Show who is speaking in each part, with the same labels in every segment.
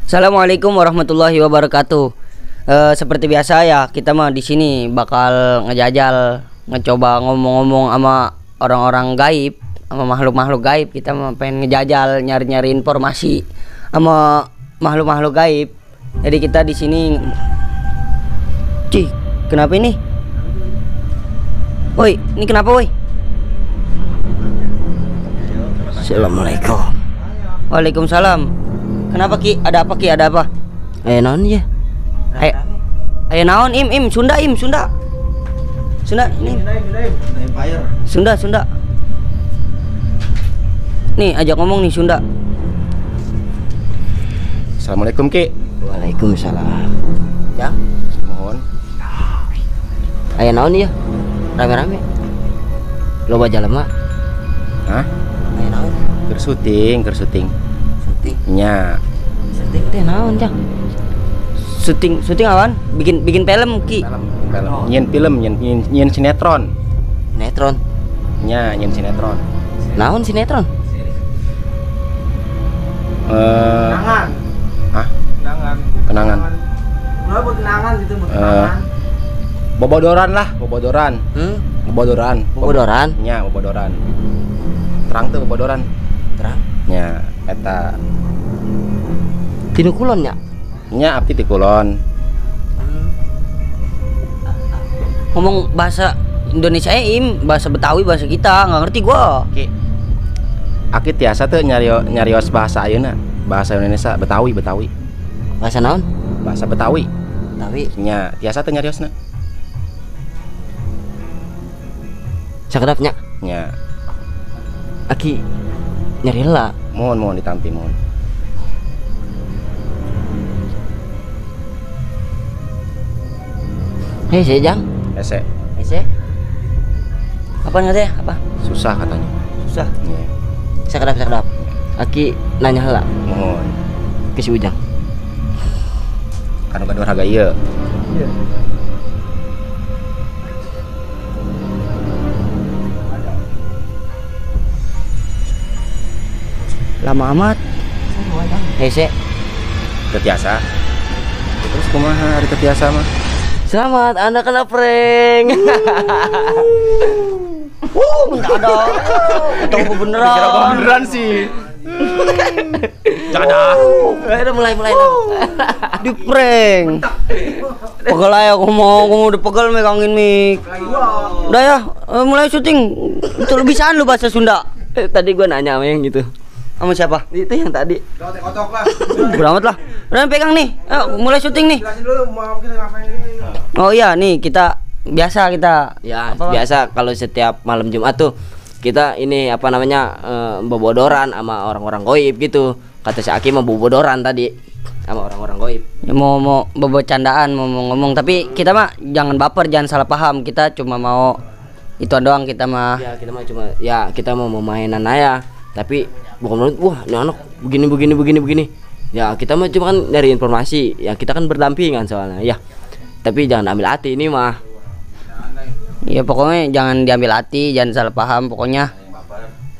Speaker 1: Assalamualaikum warahmatullahi wabarakatuh. Seperti biasa ya, kita mah di sini bakal ngejajal, ngecoba ngomong-ngomong sama orang-orang gaib, sama makhluk-makhluk gaib. Kita mah pengen ngejajal, nyari-nyari informasi sama makhluk-makhluk gaib. Jadi kita di sini. Cih, kenapa ini? Woi, ini kenapa woi? Assalamualaikum. Waalaikumsalam. Kenapa Ki? Ada apa Ki? Ada apa?
Speaker 2: Naon ya?
Speaker 1: Naon im Sunda Sunda ini. Sunda. Nih ajak ngomong nih Sunda.
Speaker 3: Assalamualaikum Ki.
Speaker 2: Waalaikumsalam. Ya,
Speaker 3: Mohon.
Speaker 2: naon ya? Rame-rame. Loba jalema.
Speaker 3: Hah?
Speaker 2: Naon?
Speaker 3: Syuting.
Speaker 2: Syuting.
Speaker 3: Nya.
Speaker 2: Syuting teh naon, Jang?
Speaker 1: Syuting awan? Bikin film Ki.
Speaker 3: Film. Nyen sinetron.
Speaker 2: Sinetron.
Speaker 3: Nya, nyen sinetron.
Speaker 2: Naon sinetron?
Speaker 4: Kenangan.
Speaker 3: Hah?
Speaker 4: Kenangan.
Speaker 3: Kenangan.
Speaker 4: Udah buat kenangan gitu, buat kenangan.
Speaker 3: Bobodoran lah, bobodoran. Bobodoran. Nya, bobodoran. Terang tuh bobodoran.
Speaker 2: Terang.
Speaker 3: Nya, eta.
Speaker 2: Tinu kulon nya.
Speaker 3: Nya abdi ti kulon.
Speaker 1: Ngomong bahasa Indonesia bahasa Betawi, bahasa kita nggak ngerti gua.
Speaker 3: Ki. Aki tiasa tuh nyarios bahasa ayeuna. Bahasa Indonesia Betawi.
Speaker 2: Bahasa naon?
Speaker 3: Bahasa Betawi.
Speaker 2: Betawi.
Speaker 3: Nya, tiasa tuh nyariosna.
Speaker 2: Sakedapnya.
Speaker 3: Nya.
Speaker 2: Aki nyari heula.
Speaker 3: Mohon ditampi mohon.
Speaker 2: Hei, Jang.
Speaker 3: Ese.
Speaker 1: Apa ngerti ya? Apa?
Speaker 3: Susah katanya.
Speaker 1: Susah.
Speaker 3: Iya.
Speaker 2: Sakedap. Aki nanya heula
Speaker 3: Mohon.
Speaker 2: ke si Ujang.
Speaker 3: Kanu gaduh harga ieu.
Speaker 4: Iya.
Speaker 1: Lama amat.
Speaker 2: Hei,
Speaker 3: Tetiasa. Terus kumaha hari tetiasa mah?
Speaker 2: selamat, Anda kena prank.
Speaker 1: Mendadak. Ketemu beneran.
Speaker 3: Beneran sih. Jangan.
Speaker 2: Udah mulai.
Speaker 1: Di prank. Pegel aja aku mau udah pegel megangin mic. Udah ya, mulai syuting. Itu lu bisaan lu bahasa Sunda.
Speaker 2: Tadi gua nanya sama yang gitu.
Speaker 1: Sama siapa?
Speaker 2: Itu yang tadi.
Speaker 4: Kocok lah.
Speaker 1: Beramat lah. Udah pegang nih. Ayo mulai syuting nih.
Speaker 4: Jelasin dulu mau kita ngapain ini.
Speaker 1: Oh iya nih kita biasa kita.
Speaker 2: Ya,
Speaker 1: Apa?
Speaker 2: biasa kalau setiap malam Jumat tuh kita ini apa namanya bobodoran sama orang-orang goib gitu. Kata si Aki mau bobodoran tadi sama orang-orang goib.
Speaker 1: Ya, mau bercandaan mau ngomong tapi kita mah jangan baper, jangan salah paham. Kita cuma mau itu doang kita mah.
Speaker 2: Ya, kita mau mainan aja. Tapi bukan wah, ini anak begini. Ya, kita mah cuma kan dari informasi. Ya, kita kan berdampingan soalnya. Ya. Tapi jangan ambil hati ini mah.
Speaker 1: Ya pokoknya jangan diambil hati, jangan salah paham, pokoknya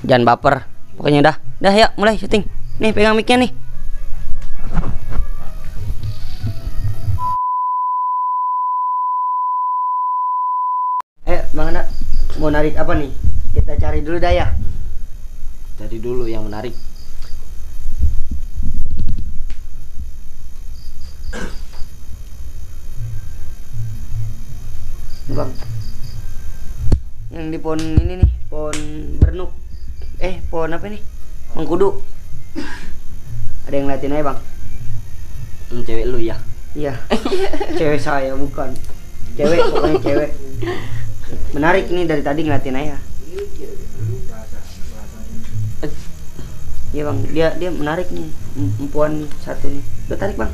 Speaker 1: jangan baper. Pokoknya dah ya mulai syuting. Nih pegang mic-nya nih. Bang Anda mau narik apa nih? Kita cari dulu dah ya.
Speaker 2: Jadi dulu yang menarik.
Speaker 1: Bang, yang di pohon ini nih, pohon bernuk. Pohon apa nih? Mengkudu. Ada yang ngeliatin aja bang?
Speaker 2: Cewek lu ya?
Speaker 1: Iya. Cewek saya bukan. Cewek, pokoknya cewek. Menarik nih dari tadi ngeliatin aja. Iya bang, dia menarik nih, perempuan satu nih. Lo tarik bang.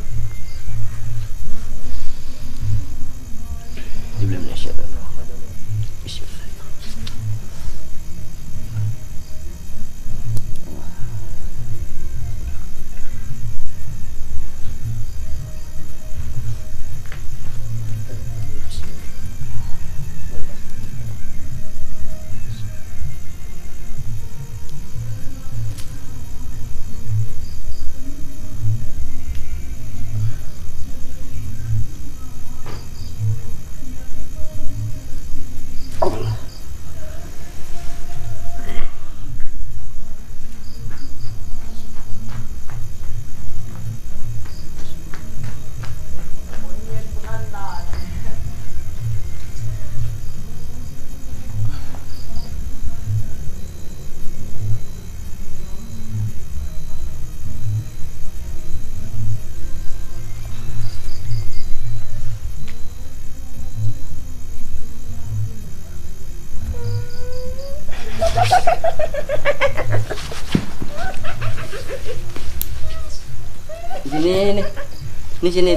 Speaker 2: Di sini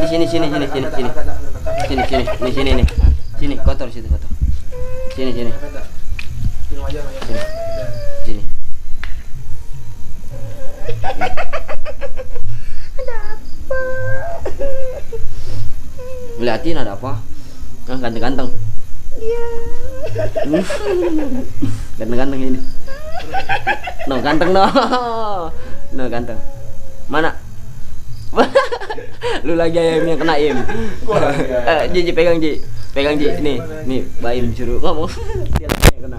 Speaker 2: sini kotor situ kotor. Sini. Sini. Liatin ada apa? Nah, ganteng-ganteng.
Speaker 5: Iya.
Speaker 2: Ganteng-ganteng ini. No, ganteng no. No, ganteng. Mana? Lu lagi ayam yang kena im. Ji pegang Ji. Pegang Ji. Nih, Baim suruh ngomong. Dia lagi yang kena.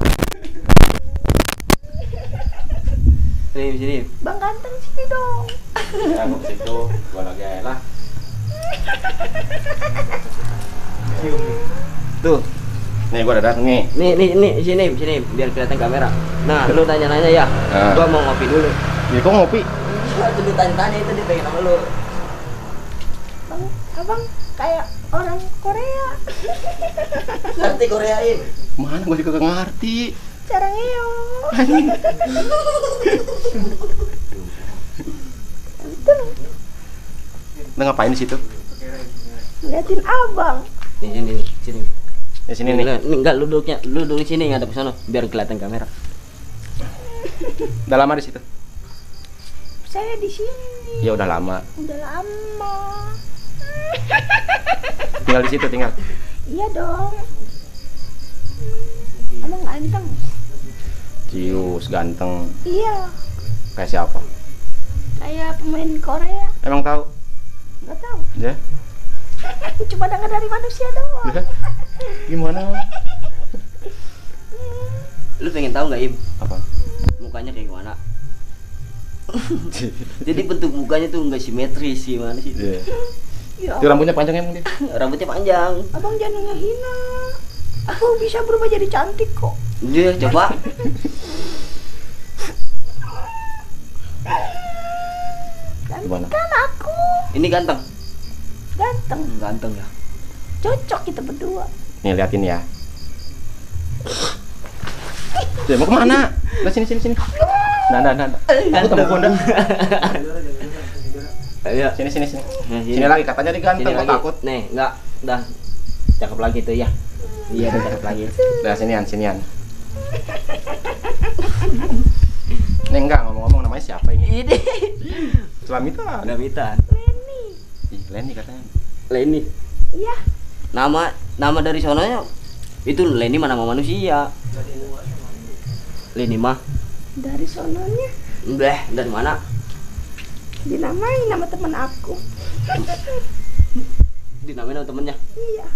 Speaker 2: Sini.
Speaker 5: Bang ganteng sini dong.
Speaker 3: Ya, mau ke situ, gua lagi aja lah.
Speaker 2: Tuh.
Speaker 3: Nih gua udah datang nih.
Speaker 2: Nih, sini biar kelihatan kamera. Nah, lu tanya-nanya ya. Gua mau ngopi dulu.
Speaker 3: Ya kok ngopi?
Speaker 2: Iya, tuh ditanya-tanya itu dia pengen sama lu.
Speaker 5: Bang, abang kayak orang Korea.
Speaker 2: Ngerti Koreain?
Speaker 3: Mana gua juga gak ngerti.
Speaker 5: Cara ngeo.
Speaker 3: Lu ngapain di situ?
Speaker 5: Liatin abang.
Speaker 2: Nih, sini.
Speaker 3: Di sini nih.
Speaker 2: Enggak, lu duduk sini ngadep ke sono biar kelihatan kamera.
Speaker 3: Udah lama di situ?
Speaker 5: Saya di sini.
Speaker 3: Ya udah lama.
Speaker 5: Udah lama.
Speaker 3: Tinggal di situ tinggal.
Speaker 5: Iya dong. Abang ganteng.
Speaker 3: Cius ganteng.
Speaker 5: Iya.
Speaker 3: Kayak siapa?
Speaker 5: Kayak pemain Korea.
Speaker 3: Emang tahu?
Speaker 5: Gak tahu.
Speaker 3: Ya.
Speaker 5: Cuma dengar dari manusia doang.
Speaker 3: Ya. Gimana?
Speaker 2: Lu pengen tahu nggak Im?
Speaker 3: Apa?
Speaker 2: Mukanya kayak gimana? Jadi bentuk mukanya tuh nggak simetris gimana sih?
Speaker 3: Iya.
Speaker 5: Ya,
Speaker 3: Itu rambutnya panjang emang dia?
Speaker 2: Rambutnya panjang.
Speaker 5: abang jangan ngehina. Aku bisa berubah jadi cantik kok.
Speaker 2: Dia coba.
Speaker 3: Gimana?
Speaker 5: Kan aku
Speaker 2: Ini ganteng.
Speaker 5: ganteng.
Speaker 2: Ya.
Speaker 5: Cocok kita berdua.
Speaker 3: Nih liatin ya. Dia mau kemana? Nah sini. Nah. Aku temu Honda.
Speaker 2: Ayo.
Speaker 3: Sini.
Speaker 2: Nah,
Speaker 3: Sini lagi katanya dia ganteng, kok takut.
Speaker 2: Nih, enggak. Dah. Cakep lagi tuh ya. Iya, udah cakep lagi.
Speaker 3: Udah sinian. Nih enggak ngomong-ngomong namanya siapa ini?
Speaker 2: Ini.
Speaker 3: Selamitan.
Speaker 2: Damitan.
Speaker 5: Lenny.
Speaker 3: Ih, Lenny katanya.
Speaker 2: Lenny.
Speaker 5: Iya.
Speaker 2: Nama dari sononya itu Lenny mah nama manusia. Lenny mah.
Speaker 5: Dari sononya
Speaker 2: Dari mana?
Speaker 5: dinamai nama teman aku.
Speaker 2: Dinamain sama temennya.
Speaker 5: Iya.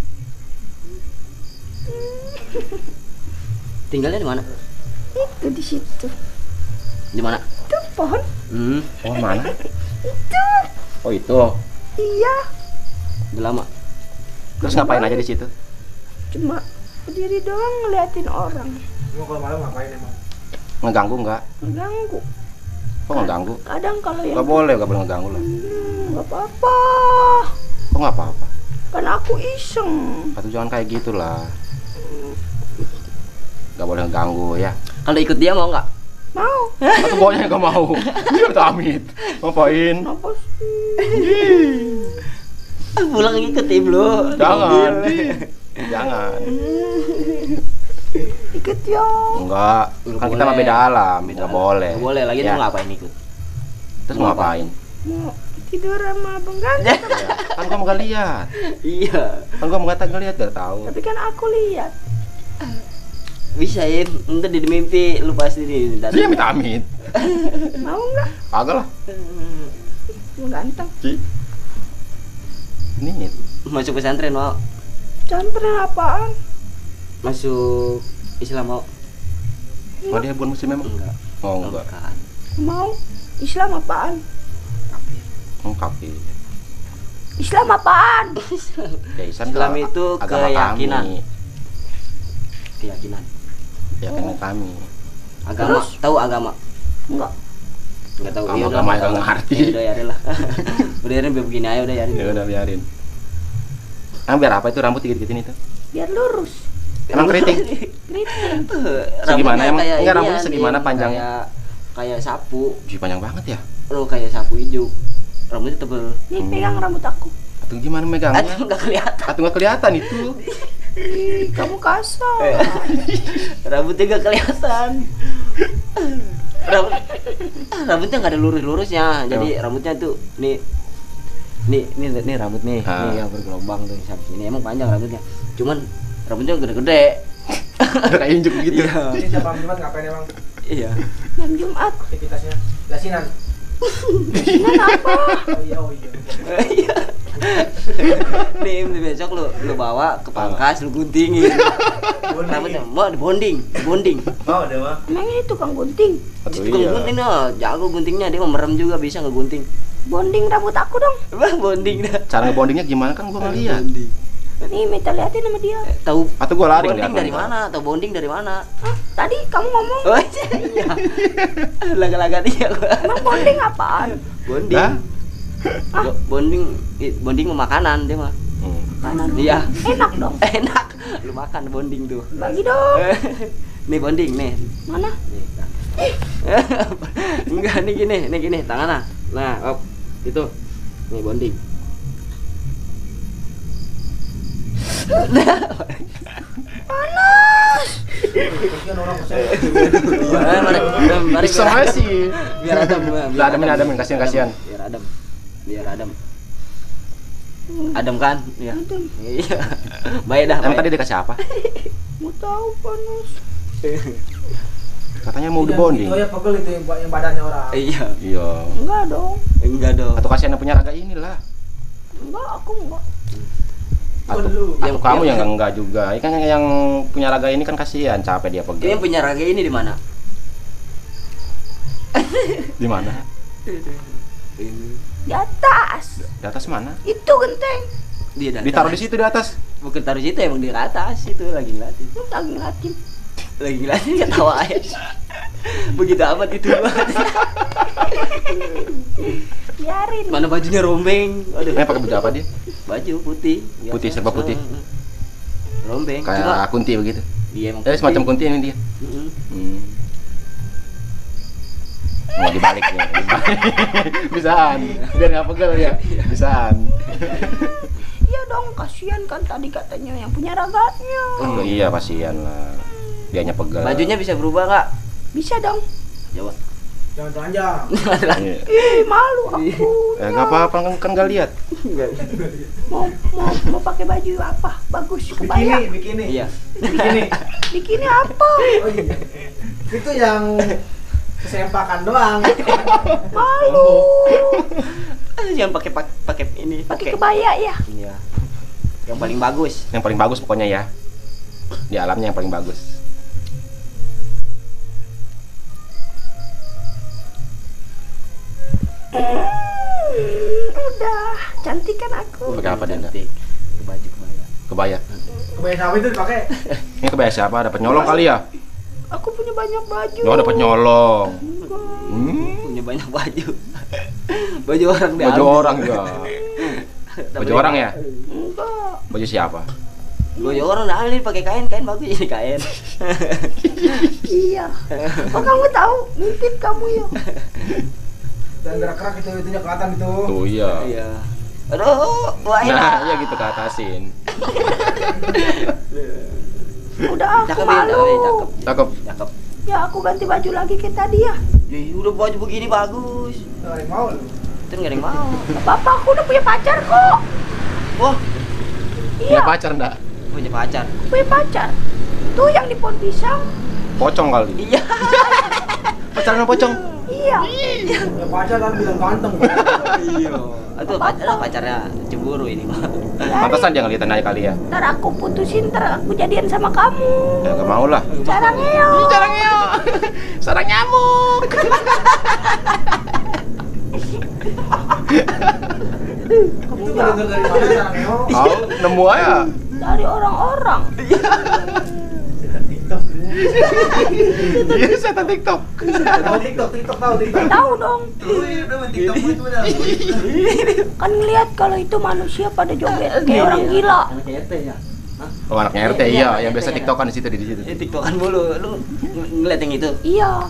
Speaker 2: Tinggalnya di mana?
Speaker 5: Itu di situ.
Speaker 2: Di mana?
Speaker 5: Itu pohon.
Speaker 3: Oh, mana?
Speaker 5: Itu.
Speaker 3: Oh, itu.
Speaker 5: Iya.
Speaker 2: Udah lama.
Speaker 3: Terus ngapain aja di situ?
Speaker 5: Cuma berdiri doang ngeliatin orang.
Speaker 4: Mau kalau malam ngapain emang?
Speaker 3: Ngeganggu enggak?
Speaker 5: Ngeganggu.
Speaker 3: Kok ngeganggu?
Speaker 5: Kadang kalau yang
Speaker 3: Gak boleh ngeganggu lah.
Speaker 5: nggak apa-apa.
Speaker 3: Kok nggak apa-apa?
Speaker 5: Kan aku iseng.
Speaker 3: Atau jangan kayak gitulah. Gak boleh ngeganggu ya.
Speaker 2: Kalau ikut dia mau nggak?
Speaker 5: Mau.
Speaker 3: Atau pokoknya gak mau. Dia udah amit. Ngapain?
Speaker 5: Apa sih?
Speaker 2: Pulang ikut tim lu.
Speaker 3: Jangan. Jangan.
Speaker 5: Ikut yo.
Speaker 3: Enggak. Kan kita mah beda alam. Gak boleh.
Speaker 2: Nggak boleh lagi
Speaker 3: Ya.
Speaker 2: tuh ngapain ikut?
Speaker 3: Terus mau ngapain?
Speaker 5: Mau tidur sama abang ganteng.
Speaker 3: Kan gua mau gak lihat.
Speaker 2: Iya.
Speaker 3: Kan gua mau gak ngeliat biar tahu.
Speaker 5: Tapi kan aku lihat.
Speaker 2: Bisa ya, ntar di mimpi lu pasti di
Speaker 3: Dia minta amit.
Speaker 5: Mau nggak?
Speaker 3: Kagak lah.
Speaker 5: Mau ganteng.
Speaker 3: Ini
Speaker 2: Masuk pesantren mau?
Speaker 5: Pesantren apaan?
Speaker 2: Masuk Islam mau?
Speaker 3: oh dia bukan muslim memang?
Speaker 2: Enggak.
Speaker 3: Oh enggak.
Speaker 2: Bukan.
Speaker 5: Mau? Islam apaan?
Speaker 3: Oh kafir.
Speaker 5: Islam apaan?
Speaker 3: Ya Islam,
Speaker 2: Islam itu
Speaker 3: agama
Speaker 2: keyakinan.
Speaker 3: kami.
Speaker 2: Keyakinan.
Speaker 3: Keyakinan kami.
Speaker 2: Agama. Tahu agama?
Speaker 5: Enggak.
Speaker 2: Enggak tahu.
Speaker 3: Agama
Speaker 2: Ya udah,
Speaker 3: agama
Speaker 2: nggak
Speaker 3: yang
Speaker 2: tahu.
Speaker 3: ngerti.
Speaker 2: Ya udah yarin lah. Udah yarin biar begini aja udah yarin.
Speaker 3: Ya udah biarin. Biar apa itu rambut digit-gitin itu?
Speaker 5: Biar lurus.
Speaker 3: Emang keriting? Segimana emang? Enggak, rambutnya segimana panjangnya?
Speaker 2: Kayak sapu.
Speaker 3: Ih, panjang banget ya.
Speaker 2: Lo kayak sapu hijau. Rambutnya tebel.
Speaker 5: Nih pegang rambut aku.
Speaker 3: Atau gimana megangnya?
Speaker 2: Atau nggak kelihatan.
Speaker 3: Atau nggak kelihatan itu?
Speaker 5: Ih, kamu kasar.
Speaker 2: Rambutnya nggak kelihatan. Rambutnya nggak ada lurus-lurusnya. Jadi rambutnya tuh nih rambut nih, nih yang bergelombang tuh sampai sini. Emang panjang rambutnya. Cuman rambutnya gede-gede.
Speaker 3: Kayak injuk gitu.
Speaker 4: Ini siapa Jumat ngapain emang
Speaker 2: Iya.
Speaker 5: Jam Jumat.
Speaker 4: aktivitasnya? Lasinan.
Speaker 5: Lasinan apa?
Speaker 4: Oh iya.
Speaker 2: Iya. Nih besok lu bawa ke pangkas, lu guntingin. Rambutnya mau dibonding.
Speaker 4: Oh, udah mah.
Speaker 5: Emangnya itu Kang Gunting?
Speaker 3: Aduh,
Speaker 2: Tukang gunting dah, jago guntingnya, dia mau merem juga bisa ngegunting.
Speaker 5: Bonding rambut aku dong.
Speaker 2: Wah, bonding dah.
Speaker 3: Cara ngebondingnya gimana kan gua nggak lihat.
Speaker 5: Nih minta liatin sama dia.
Speaker 2: Tahu
Speaker 3: Atau gua lari
Speaker 2: bonding
Speaker 3: ngeliat
Speaker 2: dari
Speaker 3: nonton.
Speaker 2: mana? Tahu bonding dari mana?
Speaker 5: Hah? Tadi kamu ngomong
Speaker 2: Oh iya. Laga-laga dia gua.
Speaker 5: emang bonding apaan?
Speaker 2: Bonding.
Speaker 3: Hah?
Speaker 2: Bonding mau makanan dia mah.
Speaker 5: Kanan.
Speaker 2: Iya.
Speaker 5: Enak dong.
Speaker 2: Enak. Lu makan bonding tuh.
Speaker 5: Bagi dong.
Speaker 2: Nih bonding nih.
Speaker 5: Mana?
Speaker 2: Enggak nih gini tangannya. Nah, op. Itu. Nih bonding.
Speaker 4: Kasihan orang kesel.
Speaker 2: Mari
Speaker 3: Bisa aja sih.
Speaker 2: biar adem.
Speaker 3: Lah ademin kasihan.
Speaker 2: Biar adem. Adem kan? Iya. Iya. Baik dah.
Speaker 3: Emang
Speaker 2: baik.
Speaker 3: tadi dikasih apa?
Speaker 5: Mau tahu panas.
Speaker 3: Katanya mau
Speaker 4: Itu
Speaker 3: dibonding.
Speaker 4: ya pegel itu yang badannya orang.
Speaker 2: Iya.
Speaker 3: Iya.
Speaker 5: Enggak dong.
Speaker 2: Enggak dong.
Speaker 3: Atau kasihan yang punya raga inilah.
Speaker 5: Enggak, aku enggak.
Speaker 3: Atau,
Speaker 4: Lu.
Speaker 3: atau kamu yang enggak juga. Kan yang punya raga ini kan kasihan, capek dia
Speaker 2: Ini
Speaker 3: pegel.
Speaker 2: yang punya raga ini di mana?
Speaker 3: Di mana?
Speaker 5: Di atas.
Speaker 3: Di atas mana?
Speaker 5: Itu genteng.
Speaker 2: Dia datang.
Speaker 3: Ditaruh di situ di atas.
Speaker 2: Bukan taruh situ, emang di atas itu lagi ngeliatin.
Speaker 5: Lu lagi ngeliatin.
Speaker 2: Lagi ngeliatin ketawa aja. Begitu amat itu banget.
Speaker 5: Biarin.
Speaker 2: Mana bajunya rombeng. Aduh.
Speaker 3: Pakai baju apa dia?
Speaker 2: Baju putih. Biasa.
Speaker 3: Putih, serba putih.
Speaker 2: Rombeng. Cuma
Speaker 3: Kayak kunti begitu.
Speaker 2: dia emang
Speaker 3: Semacam kunti ini dia. Mau dibalik ya. Bisaan. Biar nggak pegel ya. Bisaan.
Speaker 5: Iya dong, kasihan kan tadi katanya yang punya raganya.
Speaker 3: Oh iya kasihan lah. Dianya pegel.
Speaker 2: Bajunya bisa berubah nggak?
Speaker 5: Bisa dong.
Speaker 2: Coba.
Speaker 4: Jangan telanjang.
Speaker 3: Iya.
Speaker 5: Ih, malu aku.
Speaker 3: Nggak apa-apa kan nggak lihat.
Speaker 5: Mau pakai baju apa? Bagus, kebaya.
Speaker 4: Bikini.
Speaker 2: Iya.
Speaker 4: Bikini.
Speaker 5: Bikini apa?
Speaker 4: Oh iya. Itu yang kesempakan doang.
Speaker 5: Malu.
Speaker 2: Jangan pakai ini.
Speaker 5: Pakai kebaya ya.
Speaker 2: Iya. Yang paling bagus.
Speaker 3: Yang paling bagus pokoknya ya. Di alamnya yang paling bagus.
Speaker 5: Udah, cantik kan aku.
Speaker 3: Pakai apa dia?
Speaker 2: Cantik. Ke baju kebaya.
Speaker 3: Kebaya.
Speaker 4: Kebaya siapa itu dipakai?
Speaker 3: Ini kebaya siapa? Dapat nyolong kali ya?
Speaker 5: Aku punya banyak baju.
Speaker 3: Oh, dapat nyolong.
Speaker 2: Punya banyak baju. Baju orang dia.
Speaker 3: Baju orang ya. Baju orang ya?
Speaker 5: Enggak.
Speaker 3: Baju siapa?
Speaker 2: Baju orang dah ambil pakai kain bagus ini kain.
Speaker 5: Iya. Oh, kamu tahu ngintip kamu ya.
Speaker 4: Dan gerak-gerak itu itunya kelihatan itu.
Speaker 3: Tuh iya.
Speaker 2: Iya. Aduh, wah
Speaker 3: Nah, iya gitu ke atasin.
Speaker 5: Udah aku
Speaker 2: Cakep ya,
Speaker 5: malu.
Speaker 2: cakep.
Speaker 3: Cakep.
Speaker 2: Cakep.
Speaker 5: Ya aku ganti baju lagi kayak tadi ya.
Speaker 2: Udah baju begini bagus.
Speaker 4: Nggak ada yang mau lu.
Speaker 2: Itu nggak ada yang mau.
Speaker 5: Bapak aku udah punya pacar kok.
Speaker 2: Wah,
Speaker 3: Punya
Speaker 5: Iya,
Speaker 3: pacar enggak?
Speaker 2: punya pacar.
Speaker 5: punya pacar. Tuh yang di pohon pisang.
Speaker 3: Pocong kali.
Speaker 2: Iya.
Speaker 3: Pacaran sama pocong.
Speaker 5: Iya.
Speaker 4: Ya pacar kan bilang ganteng.
Speaker 2: Iya. Itu pacarnya cemburu ini mah.
Speaker 3: Pantesan dia ngeliatin aja kali ya.
Speaker 5: Ntar aku putusin, ntar aku jadian sama kamu.
Speaker 3: Ya gak mau lah.
Speaker 5: Cara ngeo.
Speaker 3: Sarang nyamuk.
Speaker 4: Kamu nggak dengar dari mana sekarang yo?
Speaker 3: Tahu nemu aja.
Speaker 5: Dari orang-orang.
Speaker 4: TikTok.
Speaker 3: Iya, setan TikTok.
Speaker 4: Tahu TikTok tahu TikTok.
Speaker 5: Tahu dong.
Speaker 4: Udah main TikTok itu udah.
Speaker 5: Kan ngeliat kalau itu manusia pada joget kayak orang gila.
Speaker 2: Anak CRT ya. Hah?
Speaker 3: Oh, anaknya RT iya, yang biasa tiktokan di situ di situ.
Speaker 2: TikTokan mulu. Lu ngeliat yang itu?
Speaker 5: Iya,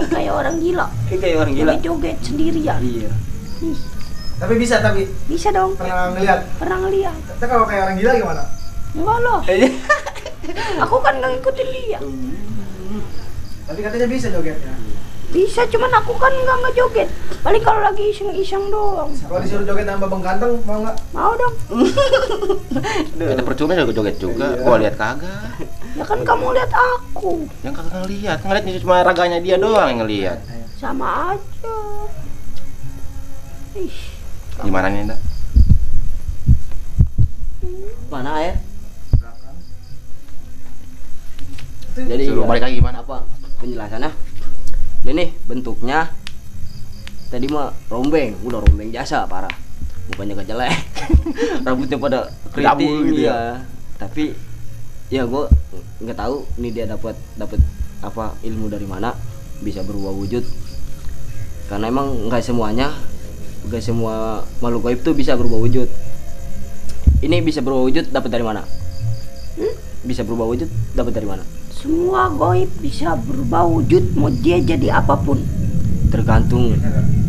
Speaker 5: kayak orang gila.
Speaker 2: Kayak orang gila.
Speaker 5: Joget sendirian.
Speaker 2: Iya.
Speaker 5: Ih,
Speaker 4: Tapi
Speaker 5: bisa dong.
Speaker 4: pernah ngeliat.
Speaker 5: Pernah ngeliat.
Speaker 4: Tapi kalau kayak orang gila gimana?
Speaker 5: Enggak loh. Aku kan nggak ngikutin dia.
Speaker 4: Tapi katanya bisa jogetnya.
Speaker 5: Bisa, cuman aku kan nggak ngejoget. Paling kalau lagi iseng-iseng doang.
Speaker 4: Kalau disuruh joget sama Bang Ganteng mau nggak?
Speaker 5: Mau dong.
Speaker 3: Kita percuma juga joget juga. Gua lihat kagak.
Speaker 5: Ya kan kamu lihat aku.
Speaker 3: Yang kagak ngelihat. Ngeliat cuma raganya dia doang yang ngelihat.
Speaker 5: Sama aja. Ih,
Speaker 3: Gimana nih, Nda?
Speaker 2: Mana air?
Speaker 4: Itu
Speaker 2: Jadi
Speaker 3: Suruh balik lagi gimana?
Speaker 2: apa penjelasannya? Ini nih bentuknya tadi mah rombeng, udah rombeng jasa parah. Mukanya gak jelek. Rambutnya pada
Speaker 3: Double
Speaker 2: keriting
Speaker 3: gitu
Speaker 2: iya. Tapi ya gua nggak tahu nih dia dapat apa ilmu dari mana bisa berubah wujud. Karena emang nggak semua makhluk gaib tuh bisa berubah wujud. Ini bisa berubah wujud dapat dari mana? Bisa berubah wujud dapat dari mana?
Speaker 5: semua goib bisa berubah wujud, mau dia jadi apapun.
Speaker 2: Tergantung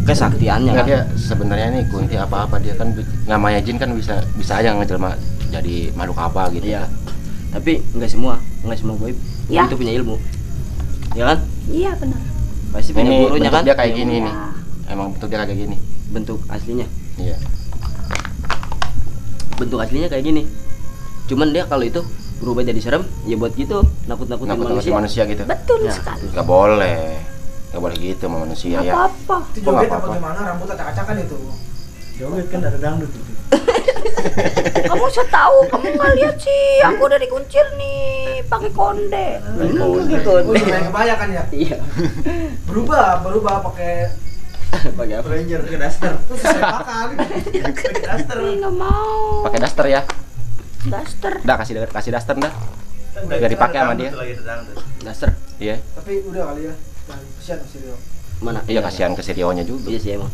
Speaker 2: kesaktiannya
Speaker 3: Enggak,
Speaker 2: kan.
Speaker 3: dia sebenarnya nih kunti apa-apa dia kan namanya jin kan bisa aja ngejelma jadi makhluk apa gitu.
Speaker 2: Iya. Tapi nggak semua goib
Speaker 5: Ya.
Speaker 2: itu punya ilmu. Ya kan?
Speaker 5: Iya benar.
Speaker 2: Pasti punya
Speaker 3: Ini
Speaker 2: gurunya
Speaker 3: bentuk
Speaker 2: kan?
Speaker 3: dia kayak gini
Speaker 5: Iya.
Speaker 3: nih. Emang bentuk dia kayak gini.
Speaker 2: Bentuk aslinya.
Speaker 3: Iya.
Speaker 2: Bentuk aslinya kayak gini. Cuman dia kalau itu berubah jadi serem, ya buat gitu nakut-nakutin
Speaker 3: Nakut-nakutin
Speaker 2: manusia.
Speaker 3: manusia gitu.
Speaker 5: Betul
Speaker 2: Ya.
Speaker 5: sekali.
Speaker 3: Nggak boleh. Nggak boleh gitu sama manusia
Speaker 5: Nggak
Speaker 3: ya.
Speaker 5: apa-apa.
Speaker 4: Itu
Speaker 3: Kok
Speaker 4: joget
Speaker 3: nggak
Speaker 4: apa
Speaker 3: apa-apa?
Speaker 4: gimana? Rambut acak-acakan itu. Joget kan ada dangdut itu.
Speaker 5: Kamu setahu, kamu nggak lihat sih, aku dari kuncir nih pakai konde.
Speaker 2: Gitu.
Speaker 4: Oh iya, kayak kebaya kan ya?
Speaker 2: Iya.
Speaker 4: Berubah pakai
Speaker 2: Pakai apa?
Speaker 4: Ranger, pakai daster. Terus saya makan. Pakai daster.
Speaker 5: Ih, nggak mau.
Speaker 3: Pakai daster ya.
Speaker 5: Daster.
Speaker 3: Dah kasih daster dah. Biar dipakai sama dia.
Speaker 2: Daster.
Speaker 3: Iya.
Speaker 4: Tapi udah kali ya. Nah, kesian si Rio.
Speaker 2: Mana?
Speaker 3: Iya kasihan ke Sirionya juga.
Speaker 2: Iya sih emang.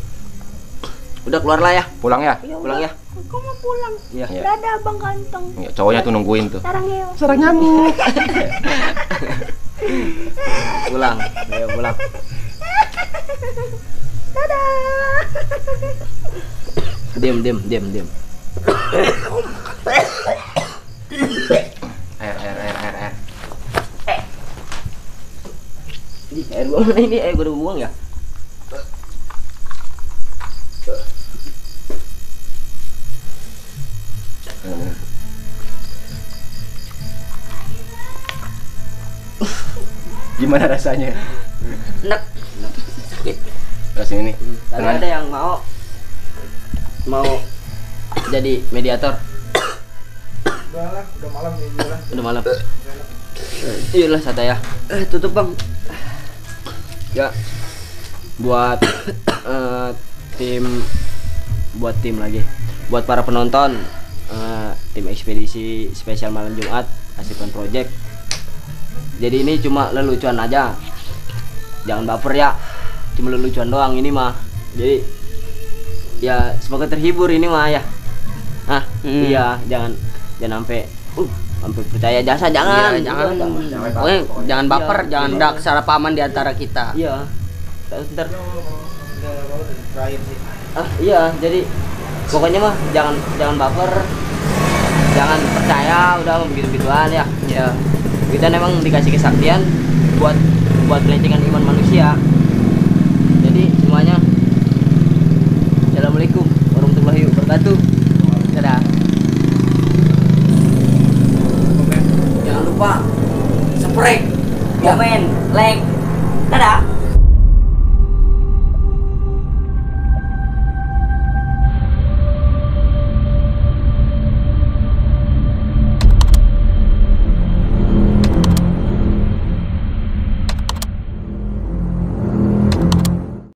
Speaker 2: Udah keluar lah ya.
Speaker 3: Pulang ya.
Speaker 5: Ya
Speaker 2: Pulang
Speaker 5: udah,
Speaker 2: ya.
Speaker 5: Aku mau pulang.
Speaker 2: Iya.
Speaker 3: Iya.
Speaker 5: Dadah Bang Kantong.
Speaker 3: Ya, cowoknya tuh nungguin tuh.
Speaker 5: Sarang Eo.
Speaker 3: Sarang nyamuk.
Speaker 2: Pulang. Ayo pulang.
Speaker 5: Dadah.
Speaker 2: Diam.
Speaker 3: Air.
Speaker 2: Ih, air gua mana ini? Air gua udah buang ya?
Speaker 3: Gimana rasanya?
Speaker 2: Enak. Sakit.
Speaker 3: Rasanya nih.
Speaker 2: Tadi ada yang mau jadi mediator.
Speaker 4: Udah lah, udah malam nih udah.
Speaker 2: Udah malam. Iyalah santai ya. Tutup bang. Ya. Buat tim lagi. Buat para penonton, tim ekspedisi spesial malam Jumat Asifan Project. Jadi ini cuma lelucon aja. Jangan baper ya. Cuma lelucon doang ini mah. Jadi ya semoga terhibur ini mah ya. Iya, jangan sampai sampai percaya jasa jangan.
Speaker 1: Iya, jangan.
Speaker 2: Jangan.
Speaker 1: Pokoknya jangan baper,
Speaker 2: Iya,
Speaker 1: jangan
Speaker 2: iya.
Speaker 1: ada kesalahpahaman di antara kita.
Speaker 2: Iya. Ntar.
Speaker 4: Terakhir sih.
Speaker 2: Iya, jadi pokoknya mah jangan baper. Jangan percaya udah begitu-gituan ya.
Speaker 1: Ya.
Speaker 2: Kita memang dikasih kesaktian buat pelencingan iman manusia. Jadi semuanya Assalamualaikum warahmatullahi wabarakatuh.
Speaker 1: Dadah.
Speaker 2: Jangan lupa subscribe, komen, like. Dadah.